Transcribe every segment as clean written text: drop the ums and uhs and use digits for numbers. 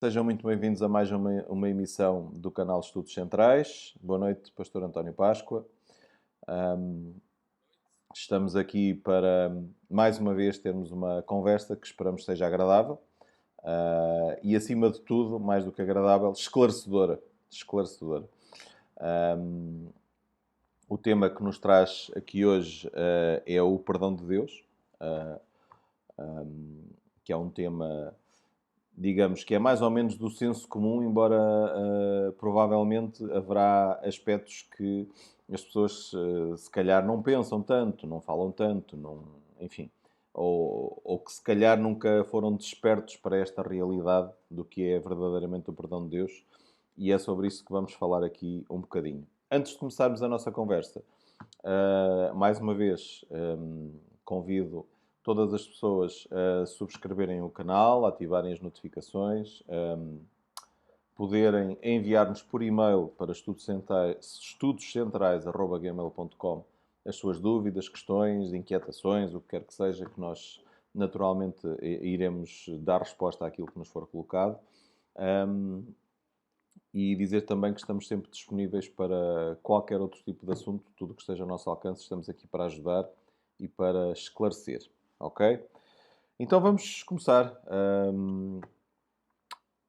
Sejam muito bem-vindos a mais uma emissão do canal Estudos Centrais. Boa noite, Pastor António Páscoa. Ahm, Estamos aqui para, mais uma vez, termos uma conversa que esperamos seja agradável e, acima de tudo, mais do que agradável, esclarecedora. Esclarecedora. Ahm, o tema que nos traz aqui hoje é o perdão de Deus, ah, que é um tema, digamos, que é mais ou menos do senso comum, embora provavelmente haverá aspectos que as pessoas se calhar não pensam tanto, não falam tanto, não, enfim, ou que se calhar nunca foram despertos para esta realidade do que é verdadeiramente o perdão de Deus, e é sobre isso que vamos falar aqui um bocadinho. Antes de começarmos a nossa conversa, mais uma vez, convido todas as pessoas a subscreverem o canal, ativarem as notificações, poderem enviar-nos por e-mail para estudoscentrais@gmail.com as suas dúvidas, questões, inquietações, o que quer que seja, que nós naturalmente iremos dar resposta àquilo que nos for colocado. Um, e dizer também que estamos sempre disponíveis para qualquer outro tipo de assunto, tudo que esteja ao nosso alcance, estamos aqui para ajudar e para esclarecer, ok? Então vamos começar.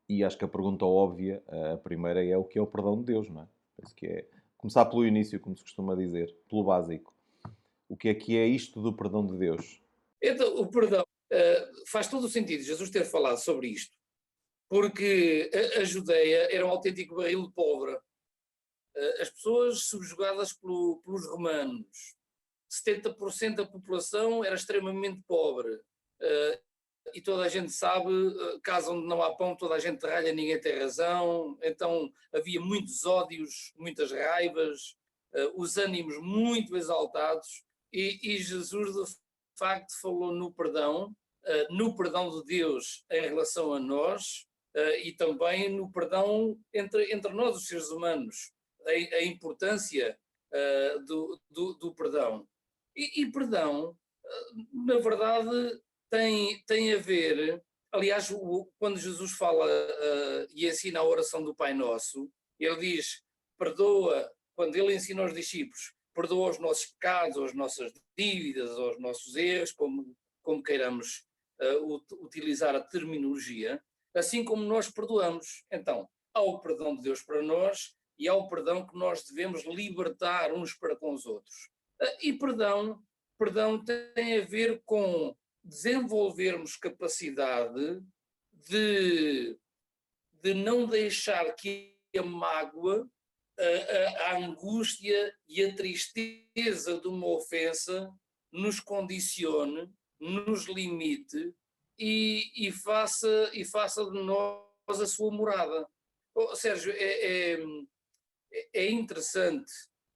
E acho que a pergunta óbvia, a primeira, é o que é o perdão de Deus, não é? Penso que é começar pelo início, como se costuma dizer, pelo básico. O que é isto do perdão de Deus? Então, o perdão, faz todo o sentido Jesus ter falado sobre isto, porque a Judeia era um autêntico barril de pólvora. As pessoas subjugadas pelos romanos, 70% da população era extremamente pobre. eh, e toda a gente sabe, casa onde não há pão, toda a gente ralha, ninguém tem razão. Então havia muitos ódios, muitas raivas, os ânimos muito exaltados, e Jesus de facto falou no perdão de Deus em relação a nós, e também no perdão entre nós, os seres humanos, a importância do perdão. E perdão, na verdade, tem a ver. Aliás, quando Jesus fala e ensina a oração do Pai Nosso, ele diz: perdoa, quando ele ensina aos discípulos, perdoa os nossos pecados, as nossas dívidas, os nossos erros, como queiramos utilizar a terminologia, assim como nós perdoamos. Então, há o perdão de Deus para nós e há o perdão que nós devemos libertar uns para com os outros. E perdão tem a ver com desenvolvermos capacidade de, de não deixar que a mágoa, a angústia e a tristeza de uma ofensa nos condicione, nos limite e faça de nós a sua morada. Oh, Sérgio, é interessante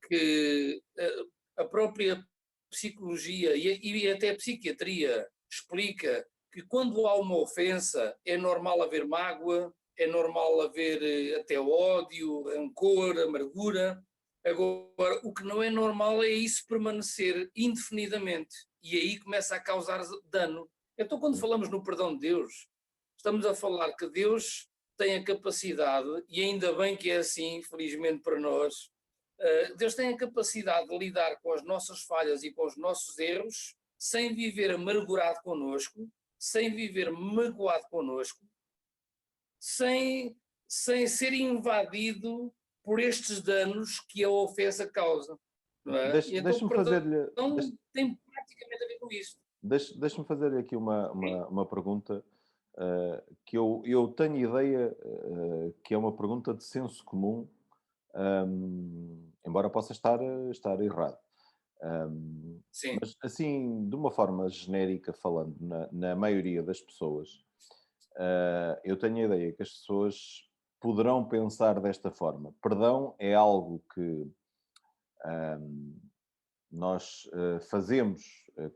que a própria psicologia e até a psiquiatria explica que quando há uma ofensa é normal haver mágoa, é normal haver até ódio, rancor, amargura. Agora, o que não é normal é isso permanecer indefinidamente, e aí começa a causar dano. Então, quando falamos no perdão de Deus, estamos a falar que Deus tem a capacidade, e ainda bem que é assim, felizmente para nós, Deus tem a capacidade de lidar com as nossas falhas e com os nossos erros sem viver amargurado connosco, sem viver magoado connosco, sem, sem ser invadido por estes danos que a ofensa causa. Não é? E então o Deixa-me perdão fazer-lhe tem praticamente a ver com isso. deixa-me fazer aqui Sim, uma pergunta que eu tenho ideia que é uma pergunta de senso comum, embora possa estar errado. sim. Mas, assim, de uma forma genérica falando, na maioria das pessoas, eu tenho a ideia que as pessoas poderão pensar desta forma. Perdão é algo que nós fazemos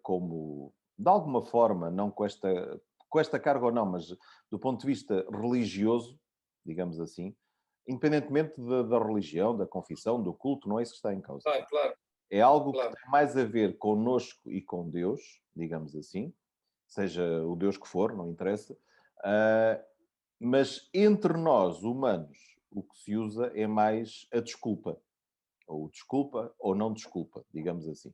como, de alguma forma, não com esta carga ou não, mas do ponto de vista religioso, digamos assim, independentemente da religião, da confissão, do culto, não é isso que está em causa. Claro, claro, É algo que claro. tem mais a ver connosco e com Deus, digamos assim, seja o Deus que for, não interessa, ah, Mas entre nós, humanos, o que se usa é mais a desculpa. Ou desculpa ou não desculpa, digamos assim.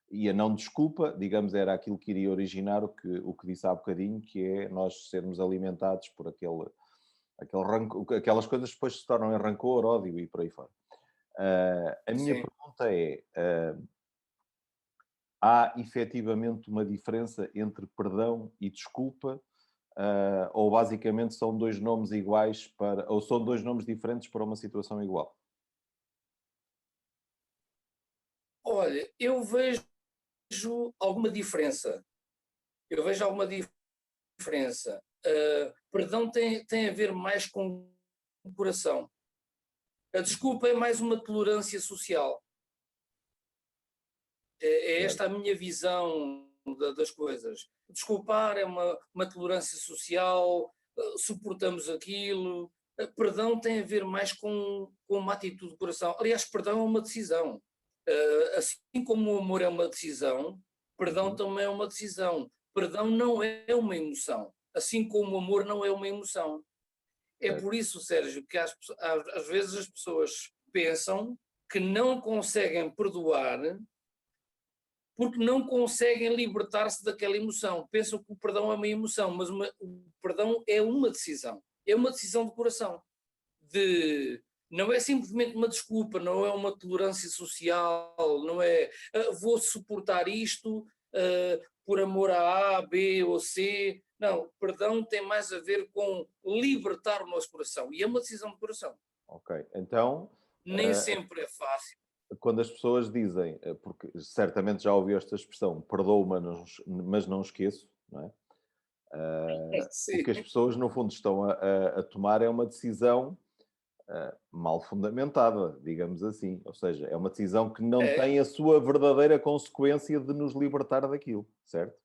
E a não desculpa, digamos, era aquilo que iria originar o que disse há bocadinho, que é nós sermos alimentados por aquele rancor, aquelas coisas que depois se tornam em rancor, ódio e por aí fora. A minha Sim. pergunta é: há efetivamente uma diferença entre perdão e desculpa? Ou basicamente são dois nomes iguais para, ou são dois nomes diferentes para uma situação igual? Olha, eu vejo alguma diferença. Eu vejo alguma diferença. Perdão tem a ver mais com o coração. A desculpa é mais uma tolerância social. É esta a Certo. minha visão das coisas. Desculpar é uma tolerância social, suportamos aquilo. Perdão tem a ver mais com uma atitude do coração. Aliás, perdão é uma decisão. Assim como o amor é uma decisão, perdão Uhum. também é uma decisão. Perdão não é uma emoção, assim como o amor não é uma emoção. É Certo. por isso, Sérgio, que às vezes as pessoas pensam que não conseguem perdoar porque não conseguem libertar-se daquela emoção. Pensam que o perdão é uma emoção, mas o perdão é uma decisão. É uma decisão do coração. Não é simplesmente uma desculpa, não é uma tolerância social, não é vou suportar isto por amor a B ou C. Não, perdão tem mais a ver com libertar o nosso coração. E é uma decisão do coração. Ok. Então, Nem sempre é fácil. quando as pessoas dizem, porque certamente já ouvi esta expressão, perdoa, mas não esqueço, não é? O Sim. que as pessoas, no fundo, estão a tomar é uma decisão mal fundamentada, digamos assim. Ou seja, é uma decisão que não É, tem a sua verdadeira consequência de nos libertar daquilo, certo?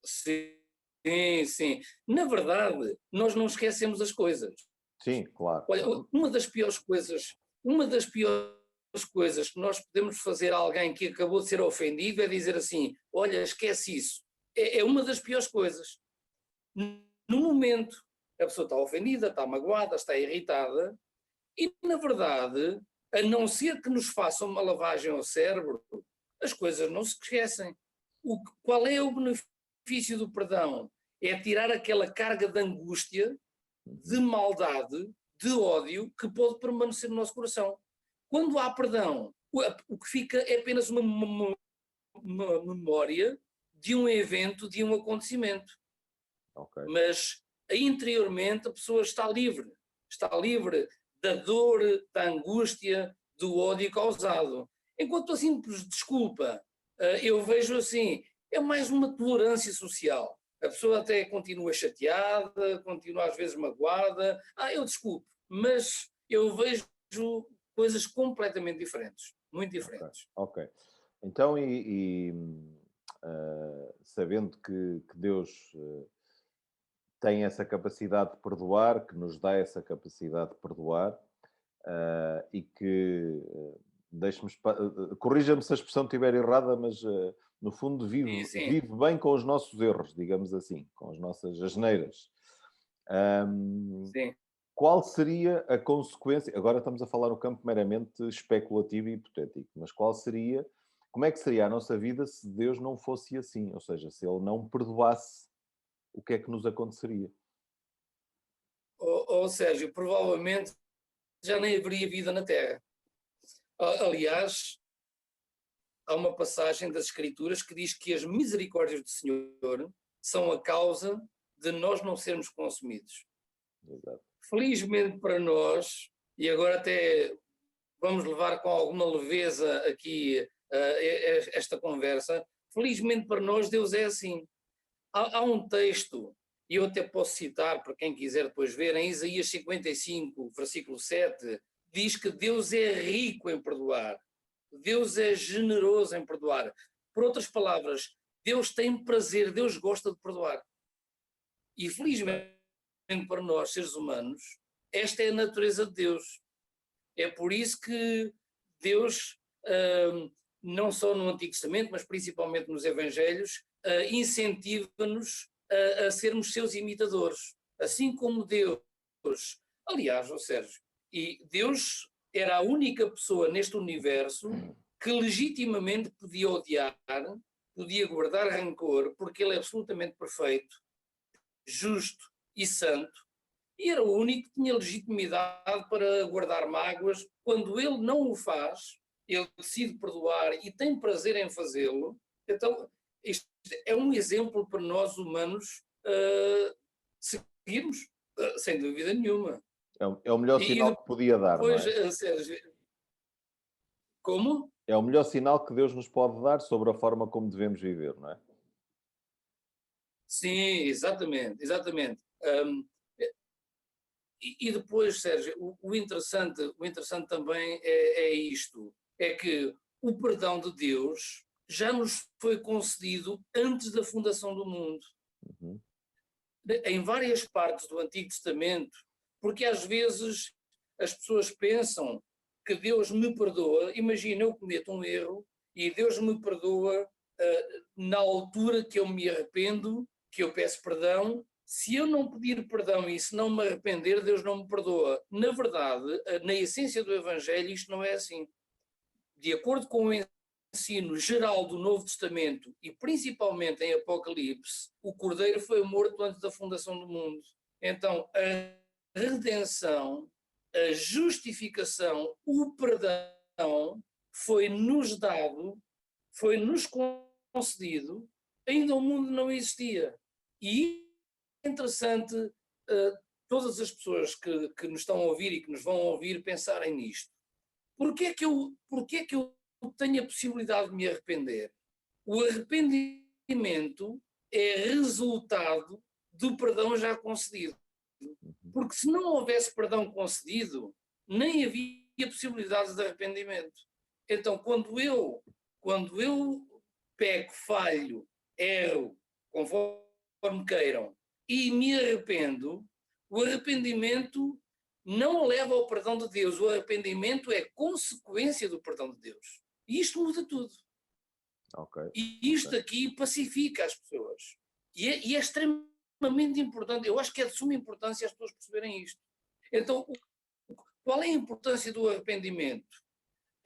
sim, sim. Na verdade, nós não esquecemos as coisas. Sim, claro. Olha, uma das piores coisas que nós podemos fazer a alguém que acabou de ser ofendido é dizer assim: olha, esquece isso. É uma das piores coisas. No momento, a pessoa está ofendida, está magoada, está irritada, e na verdade, a não ser que nos façam uma lavagem ao cérebro, as coisas não se esquecem. Qual é o benefício do perdão? É tirar aquela carga de angústia, de Uhum. maldade, de ódio que pode permanecer no nosso coração. Quando há perdão, o que fica é apenas uma memória de um evento, de um acontecimento. Ok. Mas interiormente a pessoa está livre da dor, da angústia, do ódio causado. Enquanto a simples desculpa, eu vejo assim, é mais uma tolerância social. A pessoa até continua chateada, continua às vezes magoada. Eu desculpo, mas eu vejo coisas completamente diferentes, muito Ok, diferentes. ok. Então, sabendo que Deus tem essa capacidade de perdoar, que nos dá essa capacidade de perdoar, e que, deixe-me, corrija-me se a expressão estiver errada, mas no fundo Sim, sim, vive bem com os nossos erros, digamos assim, com as nossas asneiras. Ahm, sim. Qual seria a consequência? Agora estamos a falar no campo meramente especulativo e hipotético, mas como é que seria a nossa vida se Deus não fosse assim? Ou seja, se Ele não perdoasse, o que é que nos aconteceria? Ou Sérgio, provavelmente já nem haveria vida na Terra. Aliás, há uma passagem das Escrituras que diz que as misericórdias do Senhor são a causa de nós não sermos consumidos. Exato. Felizmente para nós, e agora até vamos levar com alguma leveza aqui esta conversa, felizmente para nós Deus é assim. Há um texto, e eu até posso citar para quem quiser depois ver, em Isaías 55, versículo 7, diz que Deus é rico em perdoar. Deus é generoso em perdoar. Por outras palavras, Deus tem prazer, Deus gosta de perdoar. E Ok. felizmente para nós, seres humanos, esta é a natureza de Deus. É por isso que Deus, não só no Antigo Testamento, mas principalmente nos Evangelhos, incentiva-nos a sermos seus imitadores, assim como Deus, aliás, ó Sérgio, e Deus era a única pessoa neste universo que legitimamente podia odiar, podia guardar rancor, porque ele é absolutamente perfeito, justo e santo, e era o único que tinha legitimidade para guardar mágoas. Quando ele não o faz, ele decide perdoar e tem prazer em fazê-lo. Então, isto é um exemplo para nós humanos seguirmos, sem dúvida nenhuma. É o melhor E sinal que podia dar, não depois, é? Sérgio, como? É o melhor sinal que Deus nos pode dar sobre a forma como devemos viver, não é? Sim, exatamente, exatamente. E depois, Sérgio, o interessante também é isto, é que o perdão de Deus já nos foi concedido antes da fundação do mundo, Uhum. em várias partes do Antigo Testamento, porque às vezes as pessoas pensam que Deus me perdoa. Imagina, eu cometo um erro e Deus me perdoa na altura que eu me arrependo, que eu peço perdão. Se eu não pedir perdão e se não me arrepender, Deus não me perdoa. Na verdade, na essência do Evangelho, isto não é assim. De acordo com o ensino geral do Novo Testamento e principalmente em Apocalipse, o Cordeiro foi morto antes da fundação do mundo. Então, a redenção, a justificação, o perdão foi-nos dado, foi-nos concedido, ainda o mundo não existia. E é interessante todas as pessoas que nos estão a ouvir e que nos vão ouvir pensarem nisto. Porquê é que eu tenho a possibilidade de me arrepender? O arrependimento é resultado do perdão já concedido. Porque se não houvesse perdão concedido, nem havia possibilidade de arrependimento. Então, quando eu peco, falho, erro, conforme queiram, e me arrependo, o arrependimento não leva ao perdão de Deus. O arrependimento é consequência do perdão de Deus. E isto muda tudo. Ok. E isto aqui pacifica as pessoas. E é extremamente importante. Eu acho que é de suma importância as pessoas perceberem isto. Então, qual é a importância do arrependimento?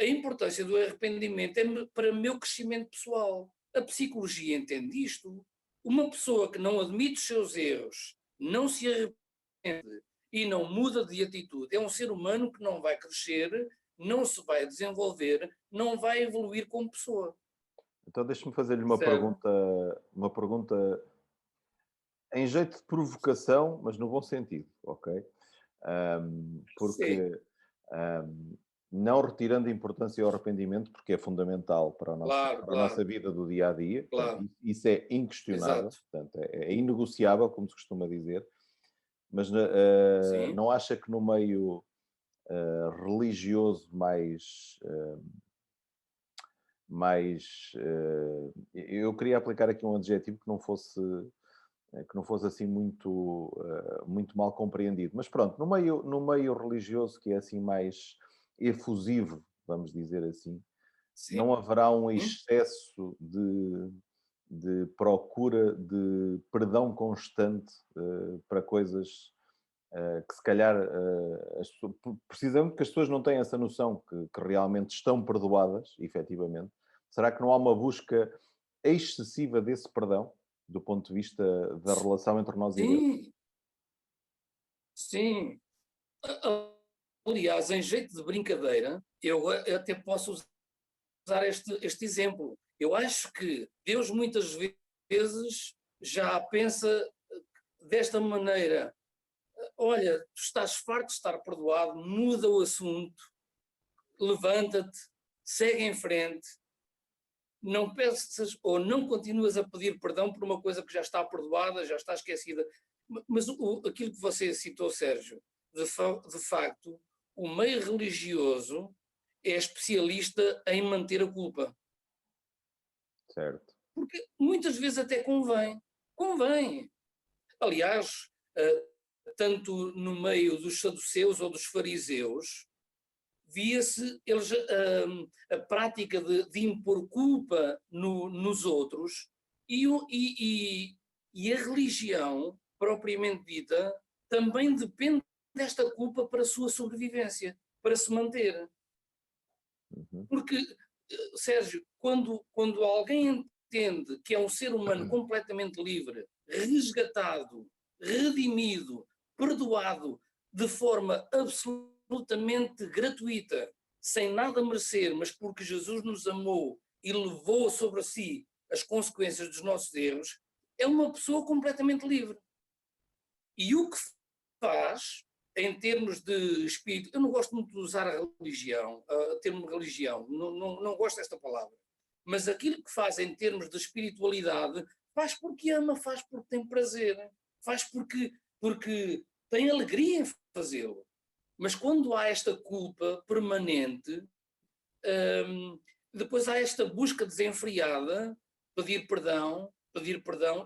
A importância do arrependimento é para o meu crescimento pessoal. A psicologia entende isto. Uma pessoa que não admite os seus erros, não se arrepende e não muda de atitude, é um ser humano que não vai crescer, não se vai desenvolver, não vai evoluir como pessoa. Então deixa-me fazer-lhe Certo? uma pergunta em jeito de provocação, mas no bom sentido, ok? Sim, Porque ahm, não retirando a importância ao arrependimento, porque é fundamental claro, para a nossa claro, vida do dia a dia, portanto, claro. isso é inquestionável, Exato. portanto, é inegociável, como se costuma dizer, mas Sim, não acha que no meio religioso eu queria aplicar aqui um adjetivo que não fosse assim muito mal compreendido. Mas pronto, no meio religioso, que é assim mais efusivo, vamos dizer assim, sim, não haverá um excesso de procura de perdão constante para coisas que se calhar, precisamente porque as pessoas não têm essa noção que realmente estão perdoadas, efetivamente. Será que não há uma busca excessiva desse perdão, do ponto de vista da relação entre nós e Deus? sim, sim. Aliás, em jeito de brincadeira, eu até posso usar este exemplo. Eu acho que Deus muitas vezes já pensa desta maneira: olha, tu estás farto de estar perdoado, muda o assunto, levanta-te, segue em frente, não peças ou não continuas a pedir perdão por uma coisa que já está perdoada, já está esquecida. Mas aquilo que você citou, Sérgio, de facto, o meio religioso é especialista em manter a culpa. Certo. Porque muitas vezes até convém. Convém. Aliás, tanto no meio dos saduceus ou dos fariseus, via-se eles a prática de impor culpa nos outros e a religião propriamente dita também depende desta culpa para a sua sobrevivência, para se manter. Uhum. Porque, Sérgio, quando alguém entende que é um ser humano completamente livre, resgatado, redimido, perdoado, de forma absolutamente gratuita, sem nada merecer, mas porque Jesus nos amou e levou sobre si as consequências dos nossos erros, é uma pessoa completamente livre. E o que faz, em termos de espírito, eu não gosto muito de usar a religião, o termo religião, não gosto desta palavra, mas aquilo que faz em termos de espiritualidade, faz porque ama, faz porque tem prazer, faz porque tem alegria em fazê-lo. Mas quando há esta culpa permanente, depois há esta busca desenfreada, pedir perdão,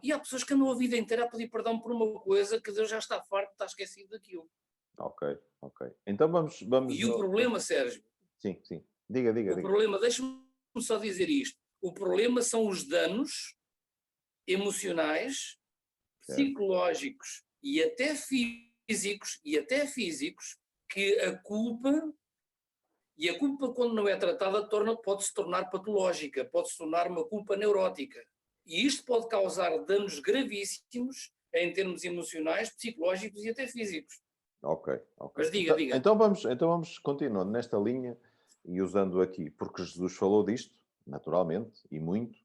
e há pessoas que andam a vida inteira a pedir perdão por uma coisa que Deus já está farto, está esquecido daquilo. Ok, ok. Então vamos E o problema, Sérgio, Sim, sim. Diga, diga, o diga. problema, deixa-me só dizer isto, o problema são os danos emocionais, Certo. psicológicos e até físicos que a culpa quando não é tratada pode-se tornar patológica, pode-se tornar uma culpa neurótica. E isto pode causar danos gravíssimos em termos emocionais, psicológicos e até físicos. Ok, ok. Mas diga, Então, diga. então vamos continuando nesta linha e usando aqui, porque Jesus falou disto, naturalmente, e muito,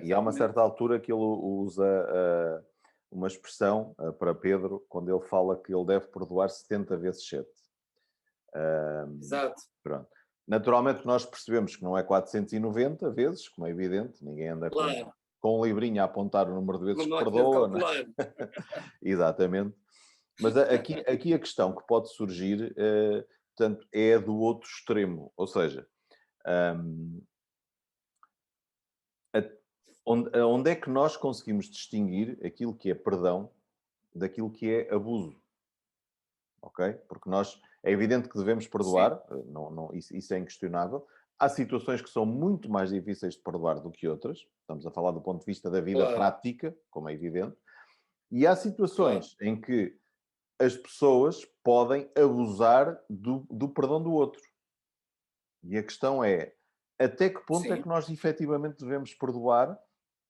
e há uma Exatamente. certa altura que ele usa uma expressão para Pedro, quando ele fala que ele deve perdoar 70 vezes 7. Exato. Pronto. Naturalmente nós percebemos que não é 490 vezes, como é evidente, ninguém anda Claro. com um livrinho a apontar o número de Uma vezes que máquina de perdoa, não é? calcular. Exatamente. Mas aqui a questão que pode surgir, portanto, é a do outro extremo. Ou seja, hum, onde é que nós conseguimos distinguir aquilo que é perdão daquilo que é abuso? Ok? Porque nós, é evidente que devemos Sim, perdoar, isso é inquestionável. Há situações que são muito mais difíceis de perdoar do que outras. Estamos a falar do ponto de vista da vida claro, prática, como é evidente. E há claro. situações em que as pessoas podem abusar do perdão do outro. E a questão é, até que ponto é que Sim, nós efetivamente devemos perdoar?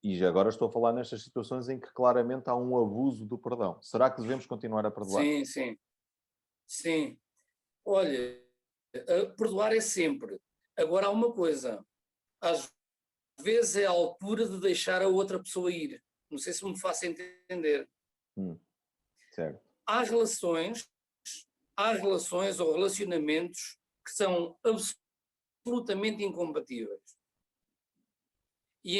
E já agora estou a falar nestas situações em que claramente há um abuso do perdão. Será que devemos continuar a perdoar? sim, sim, sim. Olha, perdoar é sempre. Agora há uma coisa. Às vezes é a altura de deixar a outra pessoa ir. Não sei se me faço entender. Hum, certo. Há relações, há relações ou relacionamentos que são absolutamente incompatíveis. E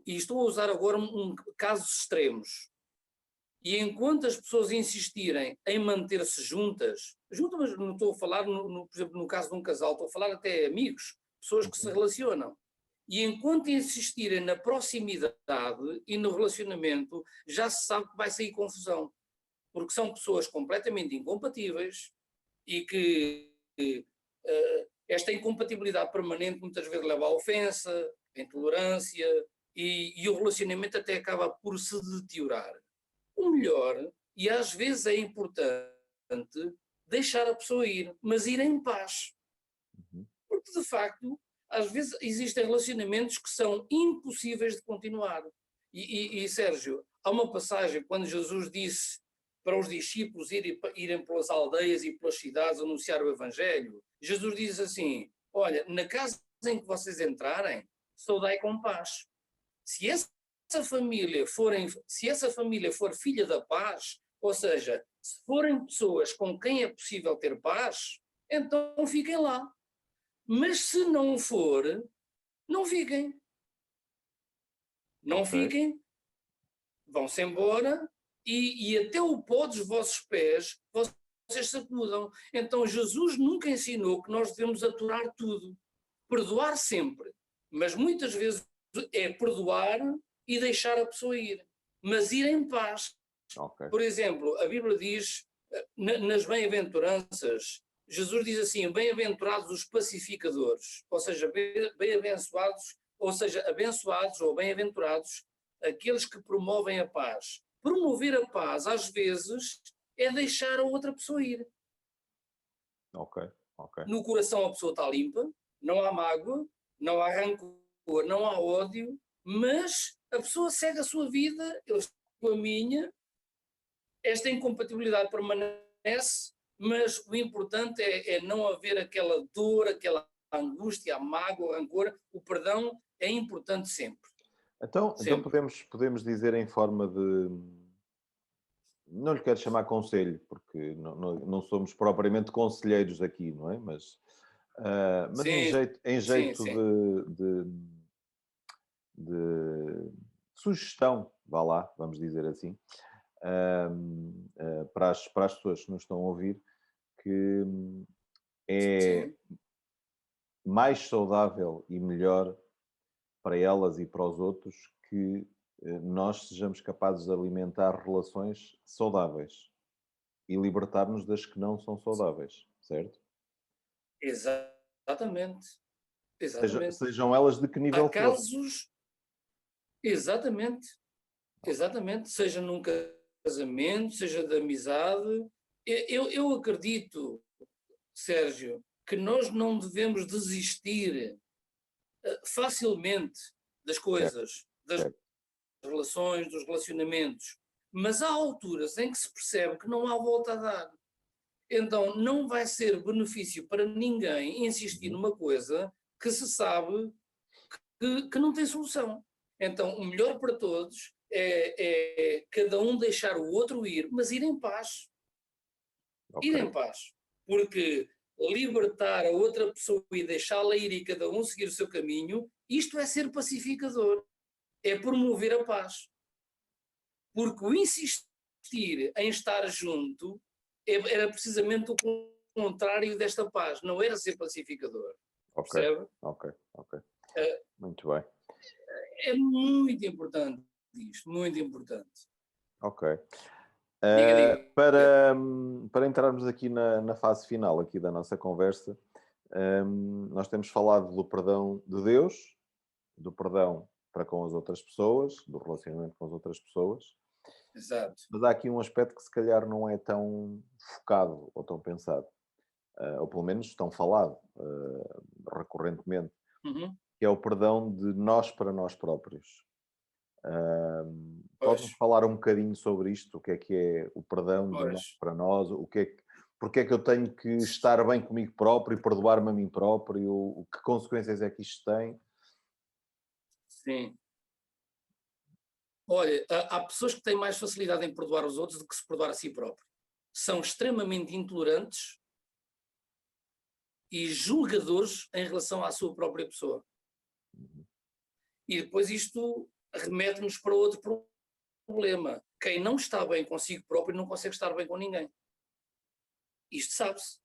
e estou a usar agora casos extremos, e enquanto as pessoas insistirem em manter-se juntas, mas não estou a falar, por exemplo, no caso de um casal, estou a falar até amigos, pessoas que se Uhum. relacionam. E enquanto insistirem na proximidade e no relacionamento, já se sabe que vai sair confusão, porque são pessoas completamente incompatíveis e que esta incompatibilidade permanente muitas vezes leva à ofensa, à intolerância e o relacionamento até acaba por se deteriorar. O melhor, e às vezes é importante, deixar a pessoa ir, mas ir em paz. Uhum. Porque, de facto, às vezes existem relacionamentos que são impossíveis de continuar. Sérgio, há uma passagem quando Jesus disse para os discípulos irem pelas aldeias e pelas cidades anunciar o Evangelho. Jesus diz assim: olha, na casa em que vocês entrarem, saudai com paz. Se essa se essa família for filha da paz, ou seja, se forem pessoas com quem é possível ter paz, então fiquem lá. Mas se não for, não fiquem. Não Ok. fiquem, vão-se embora e até o pó dos vossos pés vocês sacudam. Então Jesus nunca ensinou que nós devemos aturar tudo. Perdoar sempre. Mas muitas vezes é perdoar e deixar a pessoa ir. Mas ir em paz. Ok. Por exemplo, a Bíblia diz, nas bem-aventuranças, Jesus diz assim: bem-aventurados os pacificadores, ou seja, bem-abençoados, ou seja, abençoados ou bem-aventurados aqueles que promovem a paz. promover a paz, às vezes, é deixar a outra pessoa ir. Ok, ok. No coração a pessoa está limpa, não há mágoa, não há rancor, não há ódio, mas a pessoa segue a sua vida, eu sigo a minha, esta incompatibilidade permanece, mas o importante é não haver aquela dor, aquela angústia, a mágoa, o rancor, o perdão é importante sempre, Então sempre. podemos dizer em forma de. Não lhe quero chamar conselho, porque não somos propriamente conselheiros aqui, não é? Mas Sim, em sim, jeito sim. de sugestão, vá lá, vamos dizer assim, para as pessoas que nos estão a ouvir, que é Sim, mais saudável e melhor para elas e para os outros que nós sejamos capazes de alimentar relações saudáveis e libertar-nos das que não são saudáveis, certo? exatamente, exatamente. Sejam elas de que Há nível for. casos, exatamente, exatamente, seja num casamento, seja de amizade. Eu acredito, Sérgio, que nós não devemos desistir facilmente das Certo, coisas, das certo. relações, dos relacionamentos, mas há alturas em que se percebe que não há volta a dar. Então não vai ser benefício para ninguém insistir Uhum. numa coisa que se sabe que não tem solução. Então o melhor para todos é cada um deixar o outro ir, mas ir em paz. Ir Ok, em paz. Porque libertar a outra pessoa e deixá-la ir e cada um seguir o seu caminho, isto é ser pacificador, é promover a paz. Porque o insistir em estar junto era precisamente o contrário desta paz, não era ser pacificador, ok, percebe? ok, ok. É, Muito bem. é muito importante isto, muito importante. Ok. Diga, diga. Para entrarmos aqui na fase final aqui da nossa conversa, nós temos falado do perdão de Deus, do perdão para com as outras pessoas, do relacionamento com as outras pessoas, Exato. mas há aqui um aspecto que se calhar não é tão focado ou tão pensado, ou pelo menos tão falado recorrentemente, Uhum. que é o perdão de nós para nós próprios. Pois, Pode-nos falar um bocadinho sobre isto? O que é o perdão de nós pois. para nós? Porque é que eu tenho que estar bem comigo próprio, perdoar-me a mim próprio? Que consequências é que isto tem? Sim. Olha, há pessoas que têm mais facilidade em perdoar os outros do que se perdoar a si próprio. São extremamente intolerantes e julgadores em relação à sua própria pessoa. E depois isto remete-nos para outro problema. Quem não está bem consigo próprio não consegue estar bem com ninguém. Isto sabe-se.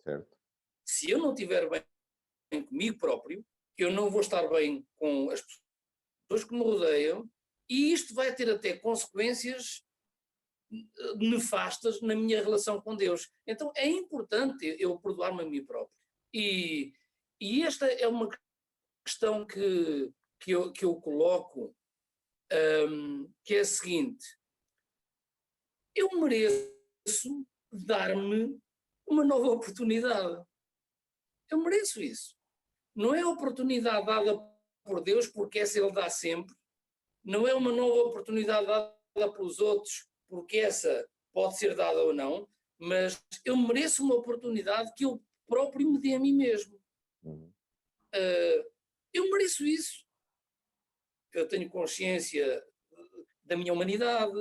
Certo? Se eu não estiver bem comigo próprio, eu não vou estar bem com as pessoas que me rodeiam e isto vai ter até consequências nefastas na minha relação com Deus. Então é importante eu perdoar-me a mim próprio. E, e esta é uma questão que eu coloco, que é a seguinte: eu mereço dar-me uma nova oportunidade. Eu mereço isso. Não é a oportunidade dada por Deus, porque essa Ele dá sempre. Não é uma nova oportunidade dada pelos outros, porque essa pode ser dada ou não, mas eu mereço uma oportunidade que eu próprio me dê a mim mesmo. Uhum. Eu mereço isso. Eu tenho consciência da minha humanidade,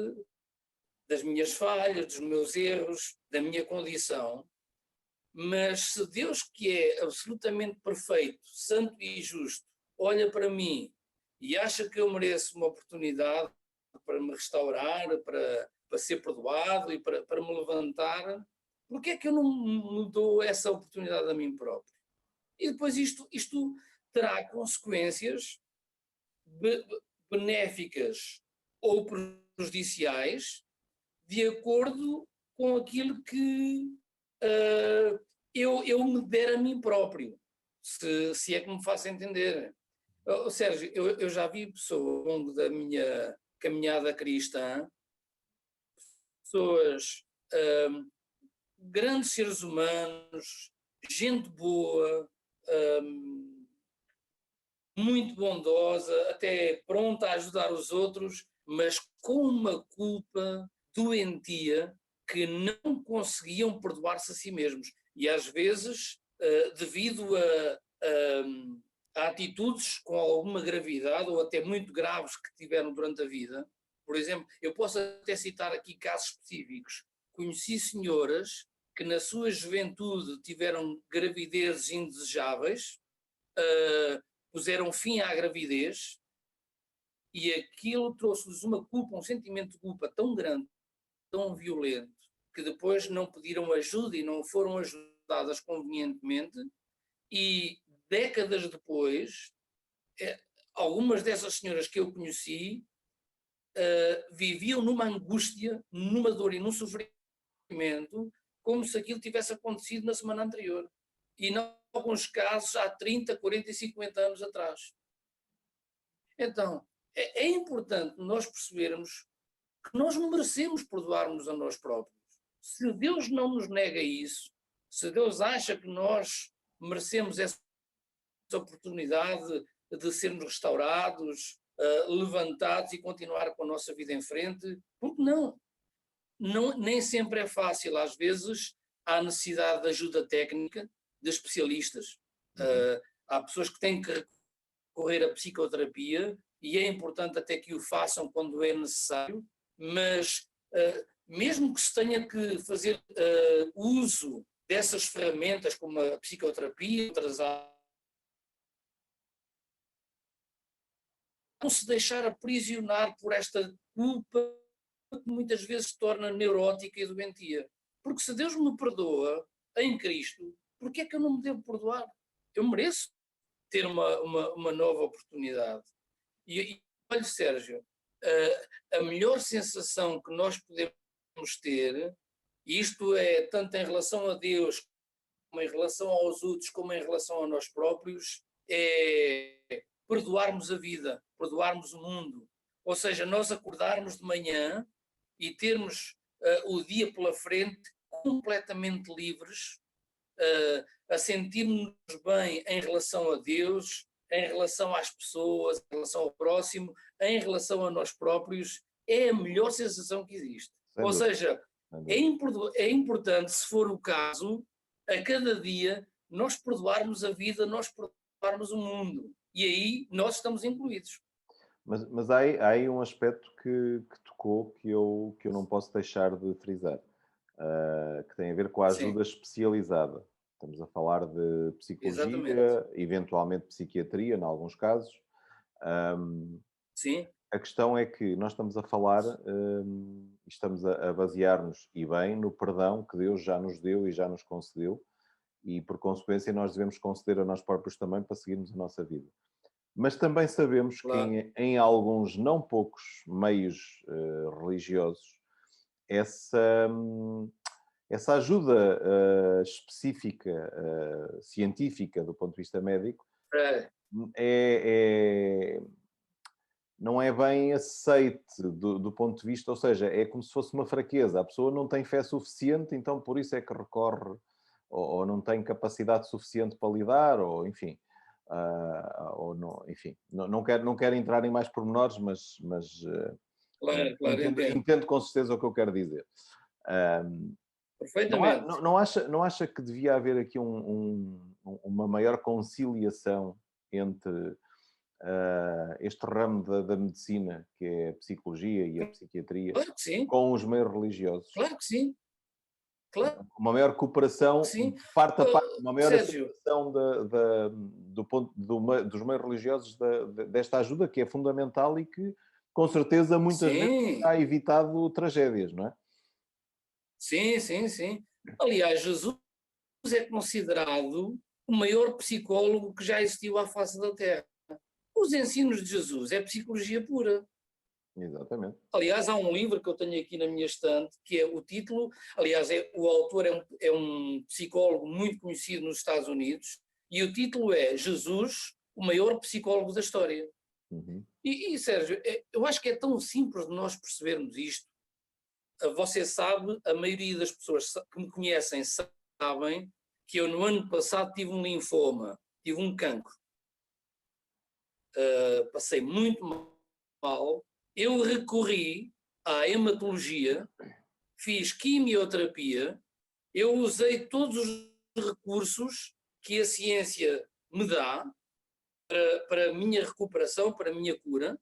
das minhas falhas, dos meus erros, da minha condição, mas se Deus, que é absolutamente perfeito, santo e justo, olha para mim e acha que eu mereço uma oportunidade para me restaurar, para ser perdoado e para me levantar, porque é que eu não me dou essa oportunidade a mim próprio? E depois isto terá consequências benéficas ou prejudiciais de acordo com aquilo que eu me der a mim próprio, se é que me faço entender. Sérgio, eu já vi pessoas ao longo da minha caminhada cristã pessoas, hum, grandes seres humanos, gente boa, hum, muito bondosa, até pronta a ajudar os outros, mas com uma culpa doentia que não conseguiam perdoar-se a si mesmos. E às vezes, devido a atitudes com alguma gravidade ou até muito graves que tiveram durante a vida, por exemplo, eu posso até citar aqui casos específicos. Conheci senhoras que na sua juventude tiveram gravidezes indesejáveis, puseram fim à gravidez e aquilo trouxe-lhes uma culpa, um sentimento de culpa tão grande, tão violento, que depois não pediram ajuda e não foram ajudadas convenientemente e décadas depois, eh, algumas dessas senhoras que eu conheci viviam numa angústia, numa dor e num sofrimento, como se aquilo tivesse acontecido na semana anterior. E, em alguns casos, há 30, 40 e 50 anos atrás. Então, é importante nós percebermos que nós não merecemos perdoar-nos a nós próprios. Se Deus não nos nega isso, se Deus acha que nós merecemos essa oportunidade de sermos restaurados, levantados e continuar com a nossa vida em frente, porque não? Não, nem sempre é fácil. Às vezes há necessidade de ajuda técnica, de especialistas. Há pessoas que têm que recorrer à psicoterapia e é importante até que o façam quando é necessário, mas mesmo que se tenha que fazer uso dessas ferramentas como a psicoterapia, outras áreas, não se deixar aprisionar por esta culpa que muitas vezes se torna neurótica e doentia. Porque se Deus me perdoa em Cristo, por que é que eu não me devo perdoar? Eu mereço ter uma nova oportunidade. E olha, Sérgio, a melhor sensação que nós podemos ter, e isto é tanto em relação a Deus, como em relação aos outros, como em relação a nós próprios, é perdoarmos a vida, perdoarmos o mundo. Ou seja, nós acordarmos de manhã e termos o dia pela frente completamente livres, a sentirmos bem em relação a Deus, em relação às pessoas, em relação ao próximo, em relação a nós próprios, é a melhor sensação que existe. Sem Ou dúvida, seja, sem dúvida. é importante, se for o caso, a cada dia nós perdoarmos a vida, nós perdoarmos o mundo. E aí nós estamos incluídos. Mas há aí um aspecto que tocou que eu não posso deixar de frisar, que tem a ver com a Sim, ajuda especializada. Estamos a falar de exatamente. psicologia, eventualmente psiquiatria, em alguns casos. Ahm, Sim, a questão é que nós estamos a falar, estamos a basear-nos, e bem, no perdão que Deus já nos deu e já nos concedeu, e por consequência nós devemos conceder a nós próprios também para seguirmos a nossa vida. Mas também sabemos que claro. em alguns, não poucos meios religiosos, essa, essa ajuda específica, científica, do ponto de vista médico, É, é, é- não é bem aceite do ponto de vista, ou seja, é como se fosse uma fraqueza. A pessoa não tem fé suficiente, então por isso é que recorre, ou não tem capacidade suficiente para lidar, ou enfim. Ou não, enfim, não quero entrar em mais pormenores, mas claro, claro, entendo, entendo. entendo com certeza o que eu quero dizer. Ah, Perfeitamente. não acha que devia haver aqui uma maior conciliação entre este ramo da medicina, que é a psicologia e a psiquiatria, Claro que sim, com os meios religiosos? claro que sim, claro Uma maior que cooperação, sim. parte a parte, Oh, uma maior Sérgio, aceitação do ponto, dos meios religiosos desta ajuda, que é fundamental e que, com certeza, muitas vezes sim, terá evitado tragédias, não é? sim, sim, sim. Aliás, Jesus é considerado o maior psicólogo que já existiu à face da Terra. Os ensinos de Jesus é psicologia pura. Exatamente. Aliás, há um livro que eu tenho aqui na minha estante, que é o título, aliás, o autor é um psicólogo muito conhecido nos Estados Unidos, e o título é Jesus, o maior psicólogo da história. Uhum. Sérgio, eu acho que é tão simples de nós percebermos isto. você sabe, a maioria das pessoas que me conhecem sabem que eu no ano passado tive um linfoma, tive um cancro. Passei muito mal. Eu recorri à hematologia, fiz quimioterapia, eu usei todos os recursos que a ciência me dá para a minha recuperação, para a minha cura,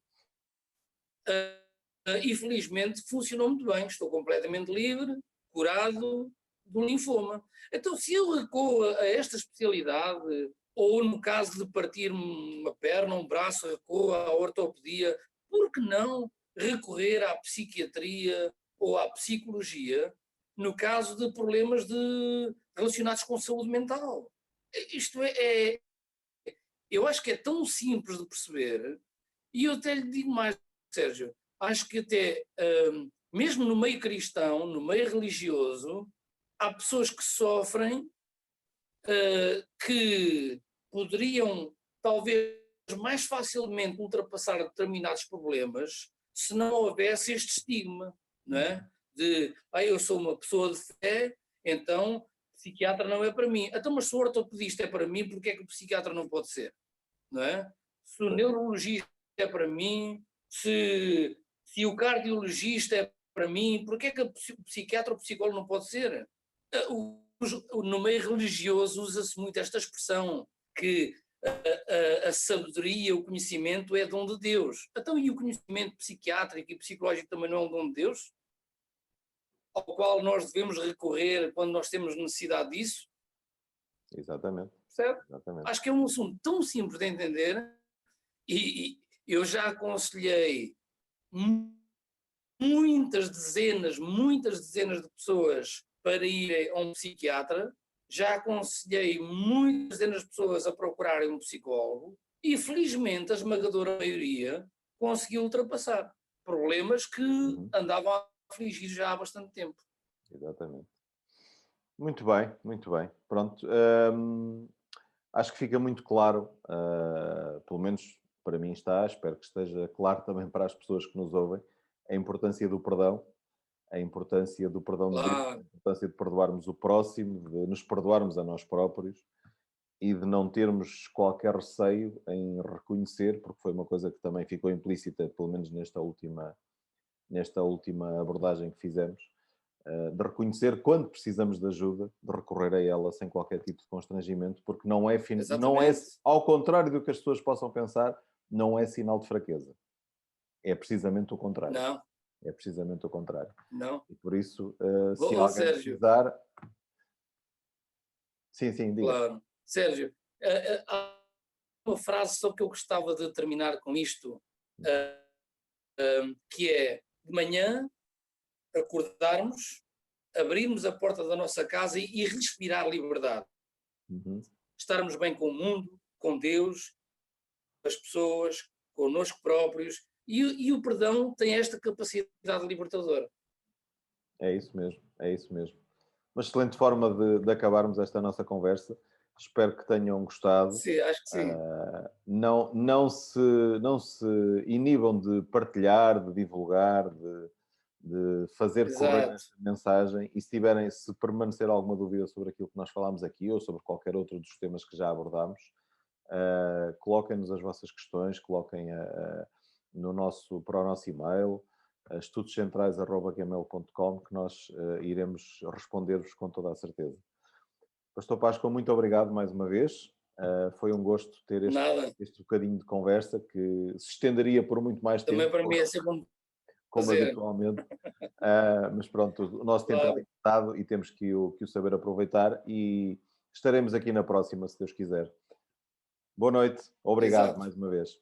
e felizmente funcionou muito bem. Estou completamente livre, curado do linfoma. Então, se eu recorro a esta especialidade, ou no caso de partir uma perna, um braço, recorro à ortopedia, por que não recorrer à psiquiatria ou à psicologia no caso de problemas relacionados com saúde mental? Isto eu acho que é tão simples de perceber, e eu até lhe digo mais, Sérgio, acho que até, mesmo no meio cristão, no meio religioso, há pessoas que sofrem, que poderiam talvez mais facilmente ultrapassar determinados problemas se não houvesse este estigma, não é? De, eu sou uma pessoa de fé, então psiquiatra não é para mim. Então, mas se o ortopedista é para mim, porque é que o psiquiatra não pode ser? Não é? Se o neurologista é para mim, se o cardiologista é para mim, porque é que o psiquiatra ou o psicólogo não pode ser? No meio religioso usa-se muito esta expressão que a sabedoria, o conhecimento é dom de Deus. Então, e o conhecimento psiquiátrico e psicológico também não é um dom de Deus? Ao qual nós devemos recorrer quando nós temos necessidade disso? Exatamente. Certo? Exatamente. Acho que é um assunto tão simples de entender, e eu já aconselhei muitas dezenas de pessoas para irem a um psiquiatra, já aconselhei muitas dezenas de pessoas a procurarem um psicólogo, e felizmente a esmagadora maioria conseguiu ultrapassar problemas que andavam a afligir já há bastante tempo. Exatamente. Muito bem, muito bem. Pronto. Acho que fica muito claro, pelo menos para mim está, espero que esteja claro também para as pessoas que nos ouvem, a importância do perdão, a importância do perdão de Deus, a importância de perdoarmos o próximo, de nos perdoarmos a nós próprios e de não termos qualquer receio em reconhecer, porque foi uma coisa que também ficou implícita, pelo menos nesta última abordagem que fizemos, de reconhecer quando precisamos de ajuda, de recorrer a ela sem qualquer tipo de constrangimento, porque não é, ao contrário do que as pessoas possam pensar, não é sinal de fraqueza. É precisamente o contrário. Não. É precisamente o contrário. Não. E por isso, se alguém Sérgio, precisar... Sim, diga. Claro. Sérgio, há uma frase só que eu gostava de terminar com isto, que é, de manhã, acordarmos, abrirmos a porta da nossa casa e respirar liberdade. Estarmos bem com o mundo, com Deus, as pessoas, connosco próprios, e o perdão tem esta capacidade libertadora. É isso mesmo, é isso mesmo. Uma excelente forma de acabarmos esta nossa conversa. Espero que tenham gostado. Sim, acho que sim. Não se inibam de partilhar, de divulgar, de fazer correr esta mensagem, e se permanecer alguma dúvida sobre aquilo que nós falámos aqui ou sobre qualquer outro dos temas que já abordámos, coloquem-nos as vossas questões, coloquem para o nosso e-mail, estudoscentrais@gmail.com, que nós iremos responder-vos com toda a certeza. Pastor Páscoa, muito obrigado mais uma vez. Foi um gosto ter este bocadinho de conversa que se estenderia por muito mais tempo. Também para mim é sempre um como prazer. habitualmente. Mas pronto, o nosso tempo é limitado e temos que o saber aproveitar, e estaremos aqui na próxima, se Deus quiser. Boa noite, obrigado mais uma vez.